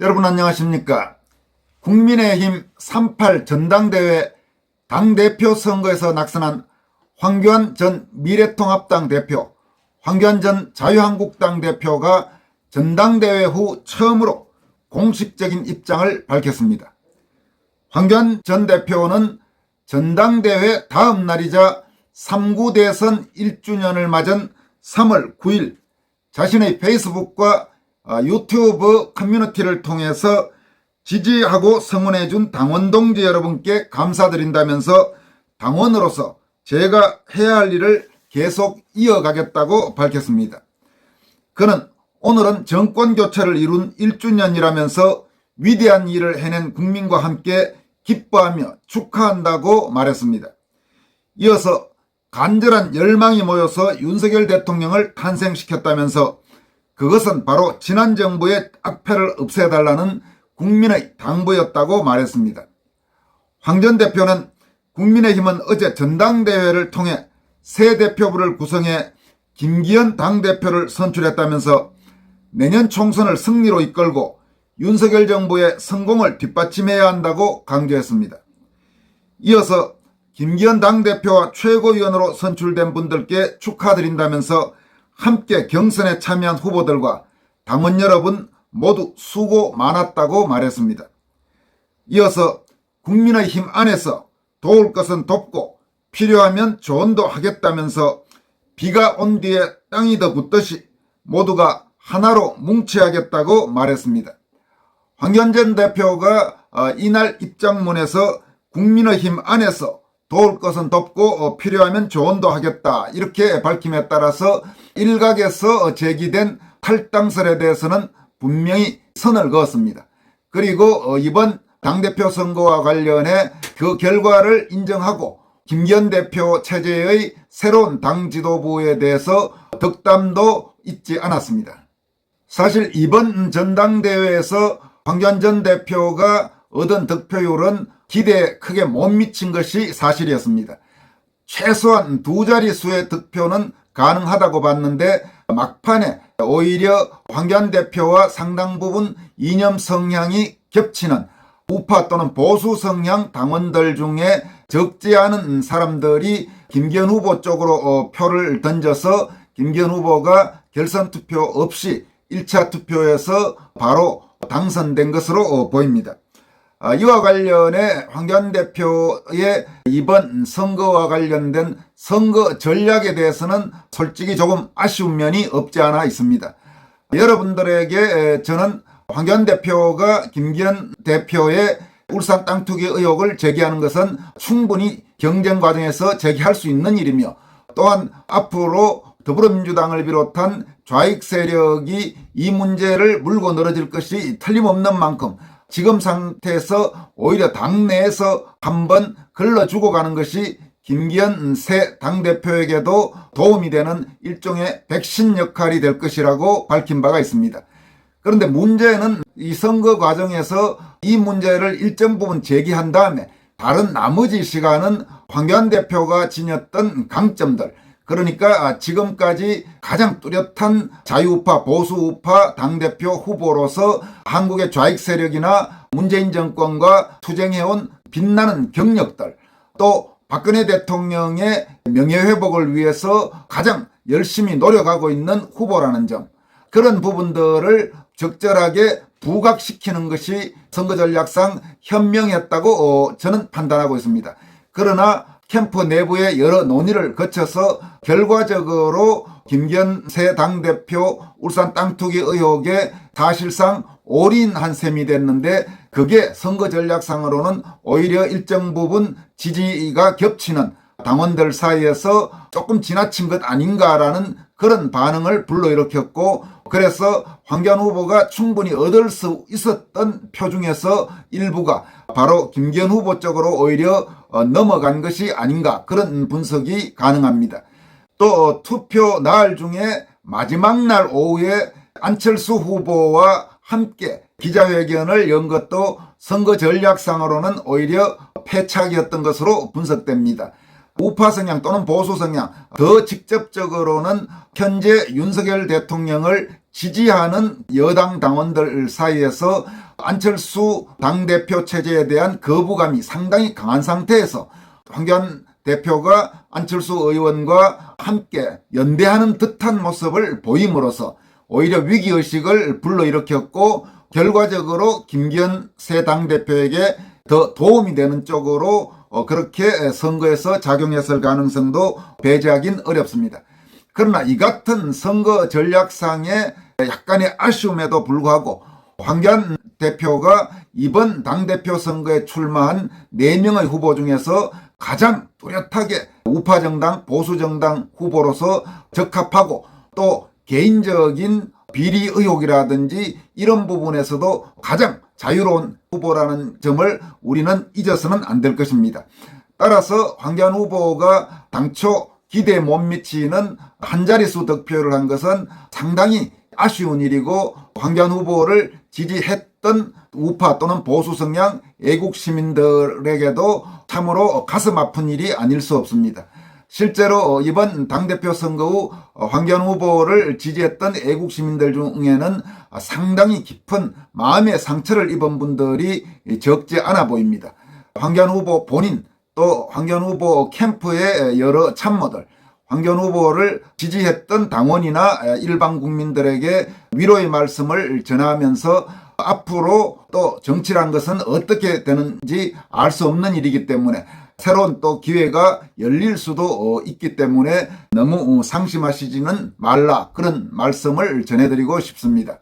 여러분 안녕하십니까. 국민의힘 38 전당대회 당대표 선거에서 낙선한 황교안 전 미래통합당 대표, 황교안 전 자유한국당 대표가 전당대회 후 처음으로 공식적인 입장을 밝혔습니다. 황교안 전 대표는 전당대회 다음 날이자 3구 대선 1주년을 맞은 3월 9일 자신의 페이스북과 유튜브 커뮤니티를 통해서 지지하고 성원해준 당원 동지 여러분께 감사드린다면서 당원으로서 제가 해야 할 일을 계속 이어가겠다고 밝혔습니다. 그는 오늘은 정권교체를 이룬 1주년이라면서 위대한 일을 해낸 국민과 함께 기뻐하며 축하한다고 말했습니다. 이어서 간절한 열망이 모여서 윤석열 대통령을 탄생시켰다면서 그것은 바로 지난 정부의 악패를 없애달라는 국민의 당부였다고 말했습니다. 황 전 대표는 국민의힘은 어제 전당대회를 통해 새 대표부를 구성해 김기현 당대표를 선출했다면서 내년 총선을 승리로 이끌고 윤석열 정부의 성공을 뒷받침해야 한다고 강조했습니다. 이어서 김기현 당대표와 최고위원으로 선출된 분들께 축하드린다면서 함께 경선에 참여한 후보들과 당원 여러분 모두 수고 많았다고 말했습니다. 이어서 국민의힘 안에서 도울 것은 돕고 필요하면 조언도 하겠다면서 비가 온 뒤에 땅이 더 굳듯이 모두가 하나로 뭉쳐야겠다고 말했습니다. 황교안 전 대표가 이날 입장문에서 국민의힘 안에서 도울 것은 돕고 필요하면 조언도 하겠다 이렇게 밝힘에 따라서 일각에서 제기된 탈당설에 대해서는 분명히 선을 그었습니다. 그리고 이번 당대표 선거와 관련해 그 결과를 인정하고 김기현 대표 체제의 새로운 당 지도부에 대해서 덕담도 잊지 않았습니다. 사실 이번 전당대회에서 황교안 전 대표가 얻은 득표율은 기대에 크게 못 미친 것이 사실이었습니다. 최소한 두 자릿수의 득표는 가능하다고 봤는데 막판에 오히려 황교안 대표와 상당 부분 이념 성향이 겹치는 우파 또는 보수 성향 당원들 중에 적지 않은 사람들이 김기현 후보 쪽으로 표를 던져서 김기현 후보가 결선 투표 없이 1차 투표에서 바로 당선된 것으로 보입니다. 이와 관련해 황교안 대표의 이번 선거와 관련된 선거 전략에 대해서는 솔직히 조금 아쉬운 면이 없지 않아 있습니다. 여러분들에게 저는 황교안 대표가 김기현 대표의 울산 땅 투기 의혹을 제기하는 것은 충분히 경쟁 과정에서 제기할 수 있는 일이며 또한 앞으로 더불어민주당을 비롯한 좌익 세력이 이 문제를 물고 늘어질 것이 틀림없는 만큼 지금 상태에서 오히려 당내에서 한번 걸러주고 가는 것이 김기현 새 당대표에게도 도움이 되는 일종의 백신 역할이 될 것이라고 밝힌 바가 있습니다. 그런데 문제는 이 선거 과정에서 이 문제를 일정 부분 제기한 다음에 다른 나머지 시간은 황교안 대표가 지녔던 강점들, 그러니까 지금까지 가장 뚜렷한 자유우파 보수우파 당대표 후보로서 한국의 좌익 세력이나 문재인 정권과 투쟁해온 빛나는 경력들, 또 박근혜 대통령의 명예회복을 위해서 가장 열심히 노력하고 있는 후보라는 점, 그런 부분들을 적절하게 부각시키는 것이 선거전략상 현명했다고 저는 판단하고 있습니다. 그러나 캠프 내부의 여러 논의를 거쳐서 결과적으로 김기현 새 당대표 울산 땅 투기 의혹에 사실상 올인한 셈이 됐는데 그게 선거 전략상으로는 오히려 일정 부분 지지가 겹치는 당원들 사이에서 조금 지나친 것 아닌가라는 그런 반응을 불러일으켰고, 그래서 황교안 후보가 충분히 얻을 수 있었던 표 중에서 일부가 바로 김기현 후보 쪽으로 오히려 넘어간 것이 아닌가, 그런 분석이 가능합니다. 또 투표 날 중에 마지막 날 오후에 안철수 후보와 함께 기자회견을 연 것도 선거 전략상으로는 오히려 패착이었던 것으로 분석됩니다. 우파 성향 또는 보수 성향, 더 직접적으로는 현재 윤석열 대통령을 지지하는 여당 당원들 사이에서 안철수 당대표 체제에 대한 거부감이 상당히 강한 상태에서 황교안 대표가 안철수 의원과 함께 연대하는 듯한 모습을 보임으로써 오히려 위기의식을 불러일으켰고 결과적으로 김기현 새 당대표에게 더 도움이 되는 쪽으로 그렇게 선거에서 작용했을 가능성도 배제하긴 어렵습니다. 그러나 이 같은 선거 전략상의 약간의 아쉬움에도 불구하고 황교안 대표가 이번 당대표 선거에 출마한 4명의 후보 중에서 가장 뚜렷하게 우파정당, 보수정당 후보로서 적합하고 또 개인적인 비리 의혹이라든지 이런 부분에서도 가장 자유로운 후보라는 점을 우리는 잊어서는 안 될 것입니다. 따라서 황교안 후보가 당초 기대에 못 미치는 한 자릿수 득표를 한 것은 상당히 아쉬운 일이고 황교안 후보를 지지했던 우파 또는 보수 성향 애국 시민들에게도 참으로 가슴 아픈 일이 아닐 수 없습니다. 실제로 이번 당대표 선거 후 황교안 후보를 지지했던 애국 시민들 중에는 상당히 깊은 마음의 상처를 입은 분들이 적지 않아 보입니다. 황교안 후보 본인 또 황교안 후보 캠프의 여러 참모들, 황교안 후보를 지지했던 당원이나 일반 국민들에게 위로의 말씀을 전하면서 앞으로 또 정치란 것은 어떻게 되는지 알 수 없는 일이기 때문에 새로운 또 기회가 열릴 수도 있기 때문에 너무 상심하시지는 말라, 그런 말씀을 전해드리고 싶습니다.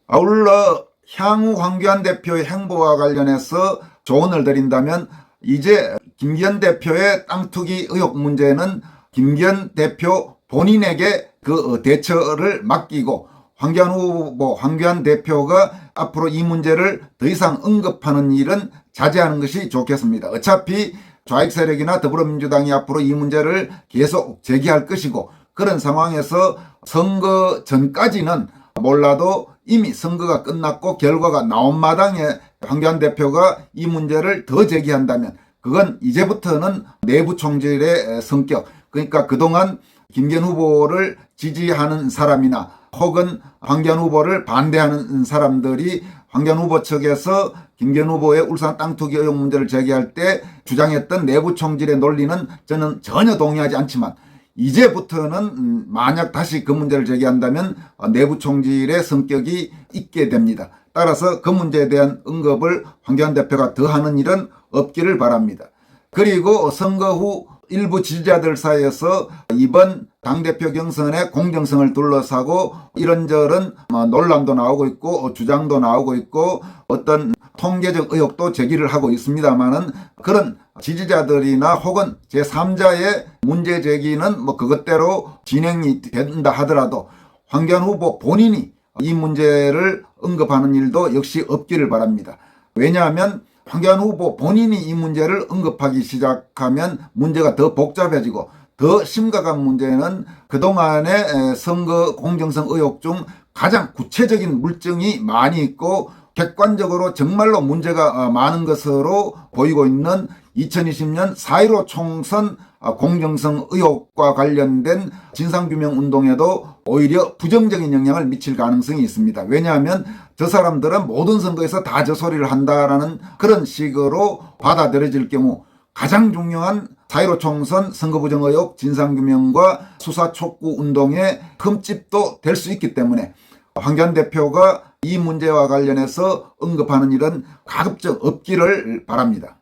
아울러 향후 황교안 대표의 행보와 관련해서 조언을 드린다면 이제 김기현 대표의 땅 투기 의혹 문제는 김기현 대표 본인에게 그 대처를 맡기고 황교안 후보, 황교안 대표가 앞으로 이 문제를 더 이상 언급하는 일은 자제하는 것이 좋겠습니다. 어차피 좌익 세력이나 더불어민주당이 앞으로 이 문제를 계속 제기할 것이고 그런 상황에서 선거 전까지는 몰라도 이미 선거가 끝났고 결과가 나온 마당에 황교안 대표가 이 문제를 더 제기한다면 그건 이제부터는 내부 총질의 성격, 그러니까 그동안 김기현 후보를 지지하는 사람이나 혹은 황교안 후보를 반대하는 사람들이 황교안 후보 측에서 김기현 후보의 울산 땅 투기 의혹 문제를 제기할 때 주장했던 내부 총질의 논리는 저는 전혀 동의하지 않지만 이제부터는 만약 다시 그 문제를 제기한다면 내부 총질의 성격이 있게 됩니다. 따라서 그 문제에 대한 언급을 황교안 대표가 더 하는 일은 없기를 바랍니다. 그리고 선거 후 일부 지지자들 사이에서 이번 당대표 경선의 공정성을 둘러싸고 이런저런 논란도 나오고 있고 주장도 나오고 있고 어떤 통계적 의혹도 제기를 하고 있습니다만은 그런 지지자들이나 혹은 제3자의 문제 제기는 그것대로 진행이 된다 하더라도 황교안 후보 본인이 이 문제를 언급하는 일도 역시 없기를 바랍니다. 왜냐하면 황교안 후보 본인이 이 문제를 언급하기 시작하면 문제가 더 복잡해지고 더 심각한 문제는 그동안의 선거 공정성 의혹 중 가장 구체적인 물증이 많이 있고 객관적으로 정말로 문제가 많은 것으로 보이고 있는 2020년 4.15 총선 공정성 의혹과 관련된 진상규명 운동에도 오히려 부정적인 영향을 미칠 가능성이 있습니다. 왜냐하면 저 사람들은 모든 선거에서 다 저 소리를 한다라는 그런 식으로 받아들여질 경우 가장 중요한 4.15 총선 선거부정 의혹 진상규명과 수사 촉구 운동의 흠집도 될 수 있기 때문에 황교안 대표가 이 문제와 관련해서 언급하는 일은 가급적 없기를 바랍니다.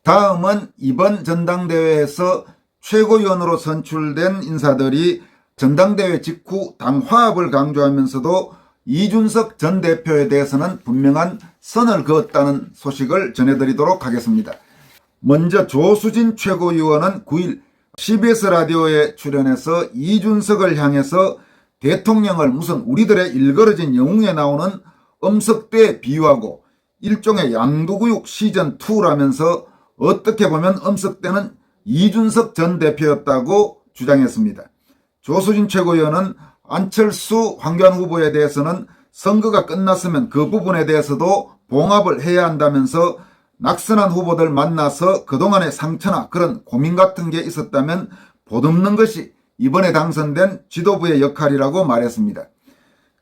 다음은 이번 전당대회에서 최고위원으로 선출된 인사들이 전당대회 직후 당 화합을 강조하면서도 이준석 전 대표에 대해서는 분명한 선을 그었다는 소식을 전해드리도록 하겠습니다. 먼저 조수진 최고위원은 9일 CBS 라디오에 출연해서 이준석을 향해서 대통령을 무슨 우리들의 일그러진 영웅에 나오는 엄석대에 비유하고 일종의 양도구육 시즌2라면서 어떻게 보면 엄석대는 이준석 전 대표였다고 주장했습니다. 조수진 최고위원은 안철수 황교안 후보에 대해서는 선거가 끝났으면 그 부분에 대해서도 봉합을 해야 한다면서 낙선한 후보들 만나서 그동안의 상처나 그런 고민 같은 게 있었다면 보듬는 것이 이번에 당선된 지도부의 역할이라고 말했습니다.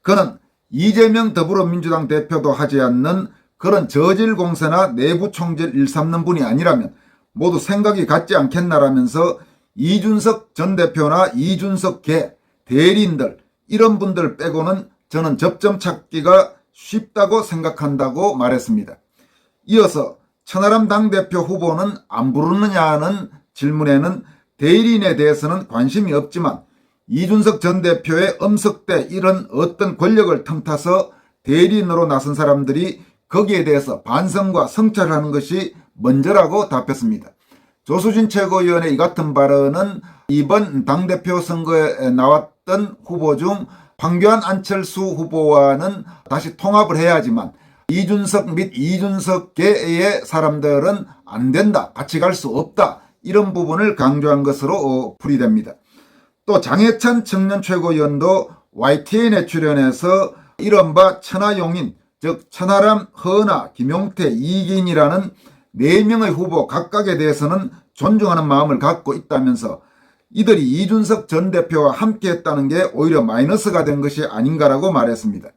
그는 이재명 더불어민주당 대표도 하지 않는 그런 저질 공세나 내부 총질 일삼는 분이 아니라면 모두 생각이 같지 않겠나라면서 이준석 전 대표나 이준석 계 대리인들 이런 분들 빼고는 저는 접점 찾기가 쉽다고 생각한다고 말했습니다. 이어서 천하람 당대표 후보는 안 부르느냐는 질문에는 대리인에 대해서는 관심이 없지만 이준석 전 대표의 엄석대 이런 어떤 권력을 틈타서 대리인으로 나선 사람들이 거기에 대해서 반성과 성찰하는 것이 먼저라고 답했습니다. 조수진 최고위원의 이 같은 발언은 이번 당대표 선거에 나왔던 후보 중 황교안 안철수 후보와는 다시 통합을 해야지만 이준석 및 이준석계의 사람들은 안 된다, 같이 갈 수 없다 이런 부분을 강조한 것으로 풀이됩니다. 또 장해찬 청년 최고위원도 YTN에 출연해서 이른바 천하용인 즉 천하람, 허은하, 김용태, 이기인이라는 4명의 후보 각각에 대해서는 존중하는 마음을 갖고 있다면서 이들이 이준석 전 대표와 함께했다는 게 오히려 마이너스가 된 것이 아닌가라고 말했습니다.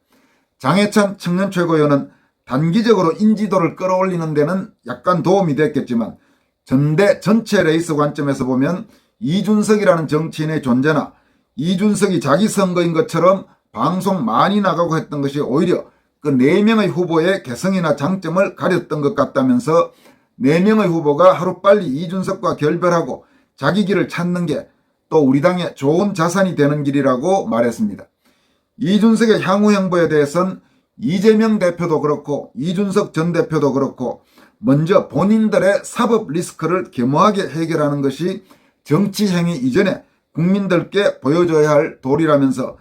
장해찬 청년 최고위원은 단기적으로 인지도를 끌어올리는 데는 약간 도움이 됐겠지만 전대 전체 레이스 관점에서 보면 이준석이라는 정치인의 존재나 이준석이 자기 선거인 것처럼 방송 많이 나가고 했던 것이 오히려 그 4명의 후보의 개성이나 장점을 가렸던 것 같다면서 4명의 후보가 하루빨리 이준석과 결별하고 자기 길을 찾는 게 또 우리 당의 좋은 자산이 되는 길이라고 말했습니다. 이준석의 향후 행보에 대해서는 이재명 대표도 그렇고 이준석 전 대표도 그렇고 먼저 본인들의 사법 리스크를 겸허하게 해결하는 것이 정치 행위 이전에 국민들께 보여줘야 할 도리라면서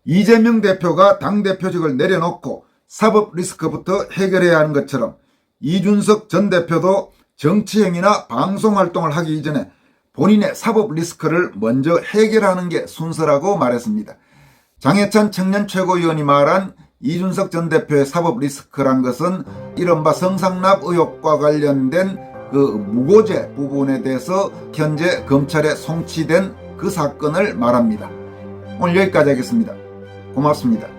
이재명 대표가 당대표직을 내려놓고 사법 리스크부터 해결해야 하는 것처럼 이준석 전 대표도 정치 행위나 방송 활동을 하기 이전에 본인의 사법 리스크를 먼저 해결하는 게 순서라고 말했습니다. 장해찬 청년 최고위원이 말한 이준석 전 대표의 사법 리스크란 것은 이른바 성상납 의혹과 관련된 그 무고죄 부분에 대해서 현재 검찰에 송치된 그 사건을 말합니다. 오늘 여기까지 하겠습니다. 고맙습니다.